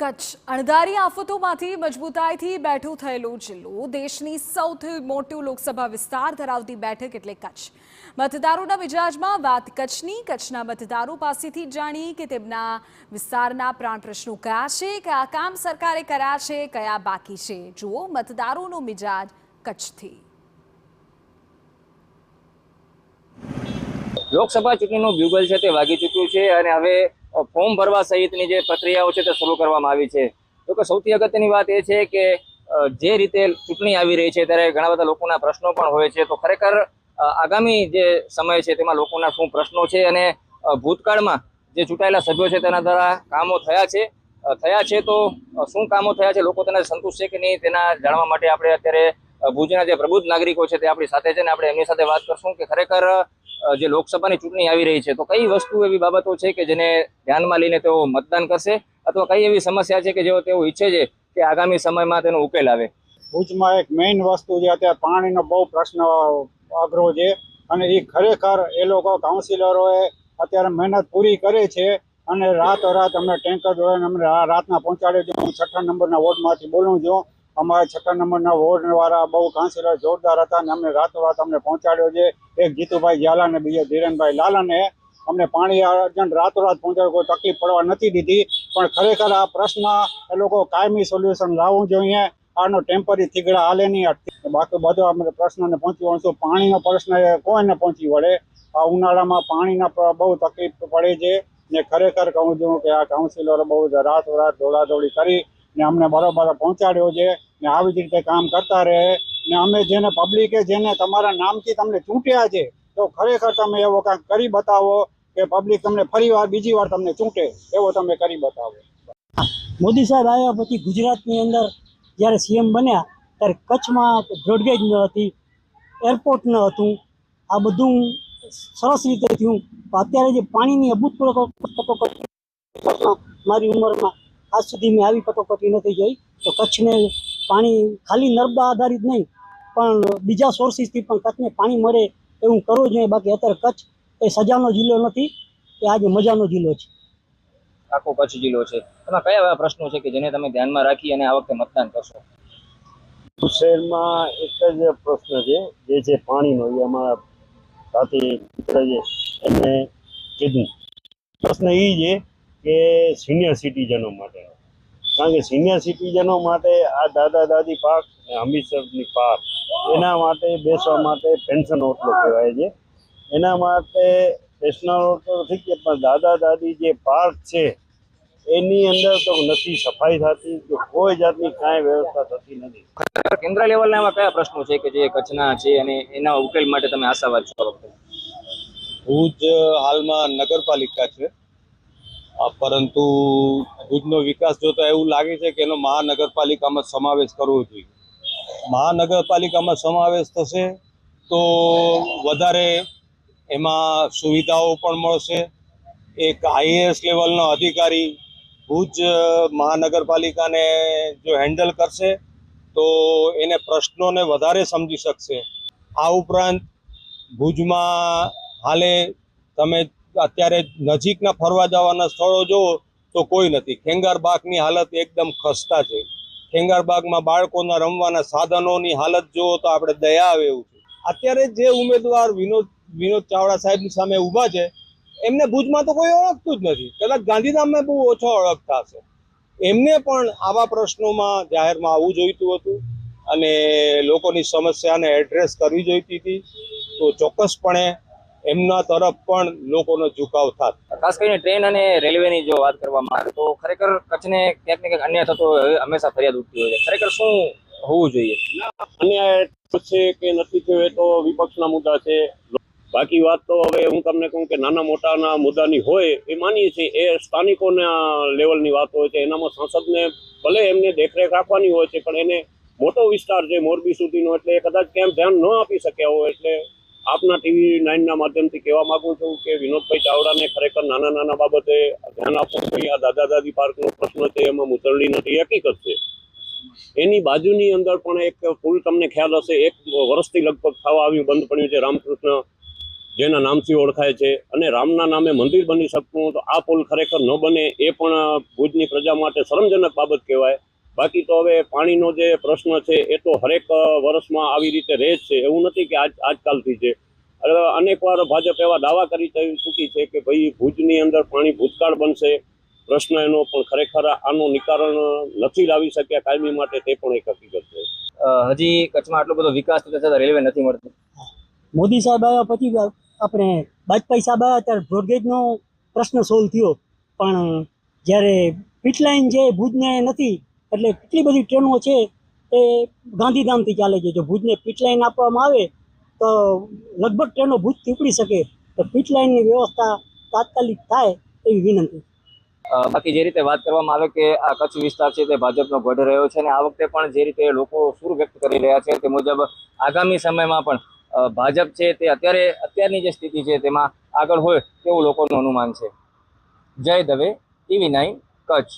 કચ્છ અણધારી આફતોમાંથી મજબૂતાઈથી બેઠું થયેલું જિલ્લો, દેશની સૌથી મોટું લોકસભા વિસ્તાર ધરાવતી બેઠક એટલે કચ્છ. મતદારોના મિજાજમાં વાત કચ્છની. કચ્છના મતદારો પાસેથી જાણી કે તેમના વિસ્તારના પ્રાણ પ્રશ્નો કયા છે, કયા કામ સરકારે કર્યા છે, કયા બાકી છે. જુઓ મતદારોનો મિજાજ કચ્છથી. લોકસભા ચૂંટણીનું બ્યુગલ છે તે વાગી ચૂક્યું છે અને હવે ફોર્મ ભરવા સહિતની જે પ્રક્રિયાઓ છે તે શરૂ કરવામાં આવી છે. જો કે સૌથી અગત્યની વાત એ છે કે જે રીતે ચૂંટણી આવી રહી છે ત્યારે ઘણા બધા લોકોના પ્રશ્નો પણ હોય છે. તો ખરેખર આગામી જે સમય છે તેમાં લોકોના શું પ્રશ્નો છે અને ભૂતકાળમાં જે ચૂંટાયેલા સભ્યો છે તેના દ્વારા કામો થયા છે તો શું કામો થયા છે, લોકો તેના સંતુષ્ટ છે કે નહીં, તેના જાણવા માટે આપણે અત્યારે ભુજના જે પ્રબુદ્ધ નાગરિકો છે તે આપણી સાથે છે ને આપણે એમની સાથે વાત કરશું કે ખરેખર જે લોકસભાની ચૂંટણી આવી રહી છે તો કઈ વસ્તુ એવી બાબતો છે કે જેને ધ્યાનમાં લઈને તેઓ મતદાન કરશે અથવા કઈ એવી સમસ્યા છે કે જેઓ તેઓ ઈચ્છે છે કે આગામી સમયમાં તેનો ઉકેલ આવે. ભુજમાં એક મેઇન વસ્તુ છે, અત્યારે પાણીનો બહુ પ્રશ્ન અઘરો છે અને એ ખરેખર એ લોકો કાઉન્સિલરોએ અત્યારે મહેનત પૂરી કરે છે અને રાતોરાત અમને ટેન્કર દોડીને અમને રાતના પહોંચાડે છે. હું 6 નંબરના વોર્ડમાંથી બોલું છું. અમારા 6 નંબરના વોર્ડવાળા બહુ કાઉન્સિલર જોરદાર હતા અને અમને રાતોરાત અમને પહોંચાડ્યો છે. એક જીતુભાઈ ઝાલા અને બીજો ધીરેનભાઈ લાલાને અમને પાણી અર્જન્ટ રાતોરાત પહોંચાડ્યું. કોઈ તકલીફ પડવા નથી દીધી. પણ ખરેખર આ પ્રશ્ન એ લોકો કાયમી સોલ્યુશન લાવવું જોઈએ. આનો ટેમ્પરરી થીગડા હાલે નહીં. બાકી બધો અમે પ્રશ્નને પહોંચી વળશું. પાણીનો પ્રશ્ન એ કોઈને પહોંચી વળે. આ ઉનાળામાં પાણીના બહુ તકલીફ પડે છે ને ખરેખર કહું છું કે આ કાઉન્સિલરો બહુ રાતોરાત દોડાદોડી કરી ને અમને બરોબર પહોંચાડ્યો છે ને આવી જ રીતે કામ કરતા રહે. ને અમે જેને પબ્લિકે જેને તમારા નામથી તમને ચૂંટ્યા છે તો ખરેખર તમે એવો કાંઈક કરી બતાવો કે પબ્લિક તમને ફરીવાર બીજી વાર તમને ચૂંટે એવો તમે કરી બતાવો. મોદી સાહેબ આવ્યા પછી ગુજરાતની અંદર જ્યારે સીએમ બન્યા ત્યારે કચ્છમાં બ્રોડગેજ ન હતી, એરપોર્ટ ન હતું. આ બધું સરસ રીતે થયું. અત્યારે જે પાણીની અભૂતપૂર્વ કટોકટી મારી ઉંમરમાં આજ સુધી મેં આવી કટોકટી નથી જોઈ. તો કચ્છને પાણી ખાલી નર્મદા આધારિત નહીં પણ બીજા સોર્સિસથી પણ કચ્છને પાણી મળે એવું કરવું જોઈએ. બાકી અત્યારે કચ્છ એ સજાનો જિલ્લો નથી, એ આજે મજાનો જિલ્લો છે. આખો કચ્છ જિલ્લો છે. એમાં કયા એવા પ્રશ્નો છે કે જેને તમે ધ્યાનમાં રાખી અને આ વખતે મતદાન કરશો? શહેરમાં એક જ પ્રશ્ન છે જે છે પાણીનો. એ અમારા સાથી મિત્ર છે એમને કીધું. પ્રશ્ન એ છે કે સિનિયર સિટીઝનો માટે, કારણ કે સિનિયર સિટીઝનો માટે આ દાદા દાદી પાર્ક અને હમીરસરની પાર્ક એના માટે બેસવા માટે પેન્શન ઓટલો કહેવાય છે. એના માટે પેન્શનર ઓટલો ઠીક છે પણ દાદા દાદી જે પાર્ક છે એની અંદર તો નથી સફાઈ થતી કે કોઈ જાતની કાંઈ વ્યવસ્થા થતી નથી. કેન્દ્ર લેવલના એવા કયા પ્રશ્નો છે કે જે કચ્છના છે અને એના ઉકેલ માટે તમે આશાવાદ છો? ભુજ હાલમાં નગરપાલિકા છે પરંતુ ભુજનો વિકાસ જોતા એવું લાગે છે કે એનો મહાનગરપાલિકામાં સમાવેશ કરવો જોઈએ. મહાનગરપાલિકામાં સમાવેશ થશે તો વધારે એમાં સુવિધાઓ પણ મળશે. એક આઈએએસ લેવલનો અધિકારી ભુજ મહાનગરપાલિકાને જો હેન્ડલ કરશે તો એને પ્રશ્નોને વધારે સમજી શકશે. આ ઉપરાંત ભુજમાં હાલે તમે અત્યારે નજીકના ફરવા જવાના સ્થળો જુઓ તો કોઈ નથી. ખેંગારબાગની હાલત એકદમ ખસ્તા છે. ખેંગારબાગમાં બાળકોના રમવાના સાધનોની હાલત જુઓ તો આપણે દયા આવે એવું છે. અત્યારે જે ઉમેદવાર વિનોદ ચાવડા સાહેબની સામે ઊભા છે એમને ભુજમાં તો કોઈ ઓળખતું જ નથી. કદાચ ગાંધીધામમાં બહુ ઓછો ઓળખતા હશે. એમને પણ આવા પ્રશ્નોમાં જાહેરમાં આવવું જોઈતું હતું અને લોકોની સમસ્યાને એડ્રેસ કરવી જોઈતી હતી. તો ચોક્કસપણે એમના તરફ પણ લોકોનો ઝુકાવ થાત. ખાસ કરીને ટ્રેન અને રેલવેની જો વાત કરવામાં આવે તો ખરેખર કચ્છને ક્યાંક ને ક્યાંક અન્યાય થતો હંમેશા ફરિયાદ ઉઠતી હોય છે. ખરેખર શું હોવું જોઈએ? અન્યાય છે કે નથી થયો એ તો વિપક્ષના મુદ્દા છે. બાકી વાત તો હવે હું તમને કહું કે નાના મોટાના મુદ્દાની હોય એ માનીએ છીએ, એ સ્થાનિકોના લેવલની વાત હોય છે. એનામાં સંસદને ભલે એમને દેખરેખ રાખવાની હોય છે પણ એને મોટો વિસ્તાર છે મોરબી સુધીનો, એટલે કદાચ કેમ ધ્યાન ન આપી શક્યા હોય. એટલે આપના ટીવી 9ના માધ્યમથી કહેવા માંગુ છું કે વિનોદભાઈ ચાવડાને ખરેખર નાના નાના બાબતે ધ્યાન આપવું જોઈએ. આ દાદા દાદી પાર્કનો પ્રશ્ન છે એમાં મુતરડી નથી, હકીકત છે. એની બાજુની અંદર પણ એક પુલ તમને ખ્યાલ હશે 1 વર્ષથી લગભગ થવા આવ્યું બંધ પડ્યું છે, રામકૃષ્ણ જેના નામથી ઓળખાય છે, અને રામના નામે મંદિર બની શકતું તો આ પુલ ખરેખર ન બને એ પણ ભુજની પ્રજા માટે શરમજનક બાબત કહેવાય. બાકી તો હવે પાણીનો જે પ્રશ્ન છે એ તો હરેક વર્ષમાં આવી રીતે રહે જ છે, એવું નથી કે આજકાલથી છે. અનેક વાર ભાજપ એવા દાવા કરી ચૂકી છે કે ભાઈ ભુજની અંદર પાણી ભૂતકાળ બનશે, પ્રશ્ન એનો પણ ખરેખર આનો નિકારણ નથી લાવી શક્યા કાયમી માટે, તે પણ એક હકીકત છે. હજી કચ્છમાં આટલો બધો વિકાસ થતો છતાં રેલવે નથી મળતી. મોદી સાહેબ આવ્યા પછી આપણે વાજપેયી સાહેબ આવ્યા ત્યારે બ્રોડગેજનો પ્રશ્ન સોલ્વ થયો, પણ જ્યારે પીટ લાઇન છે ભુજને નથી, એટલે કેટલી બધી ટ્રેનો છે એ ગાંધીધામથી ચાલે છે. જો ભુજને પીટ લાઇન આપવામાં આવે તો લગભગ ટ્રેનો ભુજથી ઉપડી શકે, તો પીટ લાઇનની વ્યવસ્થા તાત્કાલિક થાય એવી વિનંતી. બાકી જે રીતે વાત કરવામાં આવે કે આ કચ્છ વિસ્તાર છે તે ભાજપનો ગઢ રહ્યો છે, અને આ વખતે પણ જે રીતે લોકો સુર વ્યક્ત કરી રહ્યા છે તે મુજબ આગામી સમયમાં પણ ભાજપ છે તે અત્યારની જે સ્થિતિ છે તેમાં આગળ હોય તેવું લોકોનું અનુમાન છે. જય દવે, TV9 કચ્છ.